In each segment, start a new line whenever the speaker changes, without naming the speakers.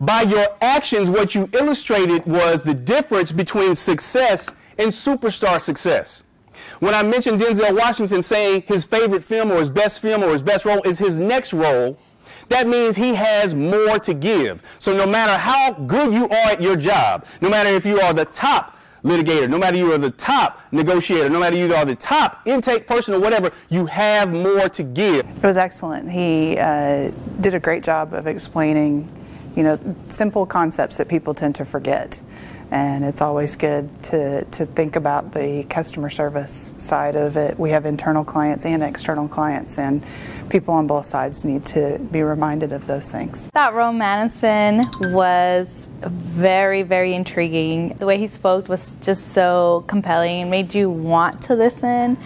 By your actions, what you illustrated was the difference between success and superstar success. When I mentioned Denzel Washington saying his favorite film or his best role is his next role, that means he has more to give. So no matter how good you are at your job, no matter if you are the top litigator, no matter you are the top negotiator, no matter you are the top intake person or whatever, you have more to give.
It was excellent. He did a great job of explaining, simple concepts that people tend to forget. And it's always good to think about the customer service side of it. We have internal clients and external clients, and people on both sides need to be reminded of those things.
That role, Madison, was very, very intriguing. The way he spoke was just so compelling and made you want to listen.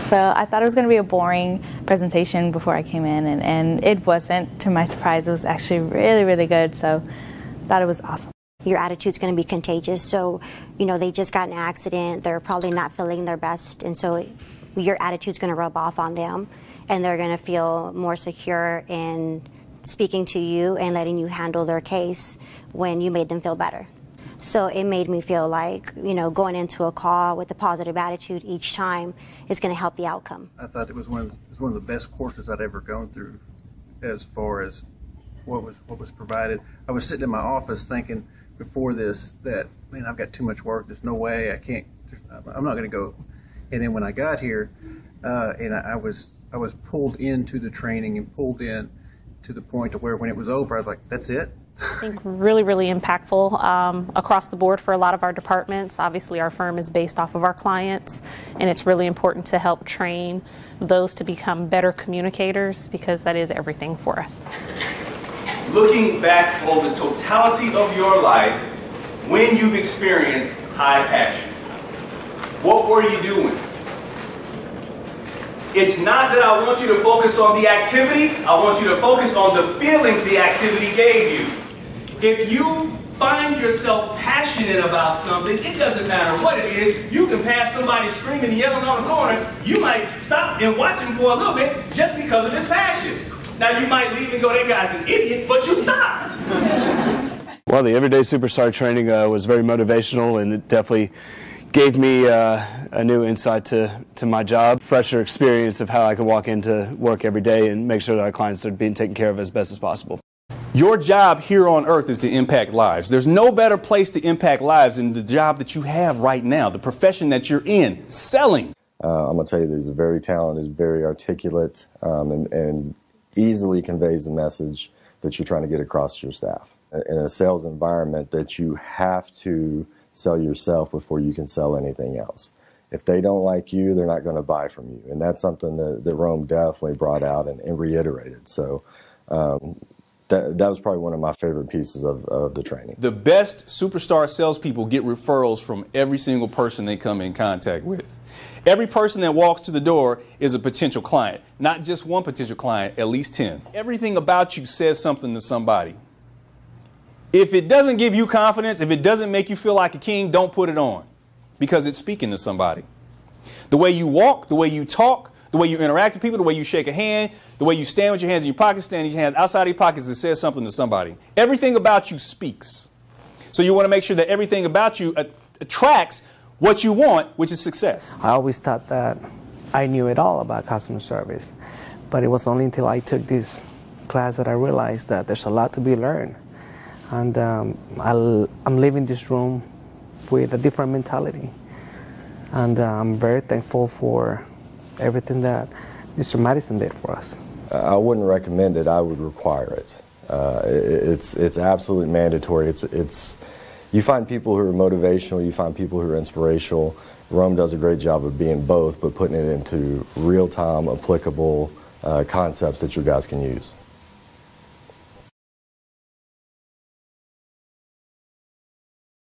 So I thought it was going to be a boring presentation before I came in, and it wasn't. To my surprise, it was actually really, really good. So I thought it was awesome.
Your attitude's going to be contagious. So, they just got in an accident. They're probably not feeling their best. And so your attitude's going to rub off on them. And they're going to feel more secure in speaking to you and letting you handle their case when you made them feel better. So it made me feel like, going into a call with a positive attitude each time is going to help the outcome.
I thought it was one of the best courses I'd ever gone through as far as what was provided. I was sitting in my office thinking before this that, man, I've got too much work. There's no way I'm not going to go. And then when I got here, and I was pulled into the training and pulled in to the point to where when it was over, I was like, that's it?
I think really, really impactful across the board for a lot of our departments. Obviously, our firm is based off of our clients, and it's really important to help train those to become better communicators, because that is everything for us.
Looking back on the totality of your life when you've experienced high passion, what were you doing? It's not that I want you to focus on the activity, I want you to focus on the feelings the activity gave you. If you find yourself passionate about something, it doesn't matter what it is. You can pass somebody screaming and yelling on the corner, you might stop and watch him for a little bit just because of his passion. Now you might leave and go, that guy's an idiot, but you stopped.
Well, the Everyday Superstar training was very motivational, and it definitely gave me a new insight to my job, fresher experience of how I could walk into work every day and make sure that our clients are being taken care of as best as possible.
Your job here on earth is to impact lives. There's no better place to impact lives than the job that you have right now, the profession that you're in, selling.
I'm going to tell you that he's very talented, very articulate, and easily conveys the message that you're trying to get across to your staff. In a sales environment, that you have to sell yourself before you can sell anything else. If they don't like you, they're not going to buy from you. And that's something that Rome definitely brought out and reiterated. So that was probably one of my favorite pieces of the training.
The best superstar salespeople get referrals from every single person they come in contact with. Every person that walks to the door is a potential client. Not just one potential client, at least 10. Everything about you says something to somebody. If it doesn't give you confidence, if it doesn't make you feel like a king, don't put it on, because it's speaking to somebody. The way you walk, the way you talk, the way you interact with people, the way you shake a hand, the way you stand with your hands in your pockets, stand with your hands outside of your pockets, it says something to somebody. Everything about you speaks. So you want to make sure that everything about you attracts what you want, which is success.
I always thought that I knew it all about customer service, but it was only until I took this class that I realized that there's a lot to be learned. And I'm leaving this room with a different mentality. And I'm very thankful for everything that Mr. Madison did for us.
I wouldn't recommend it, I would require it. It's absolutely mandatory. You find people who are motivational, you find people who are inspirational. Rome does a great job of being both, but putting it into real-time, applicable concepts that you guys can use.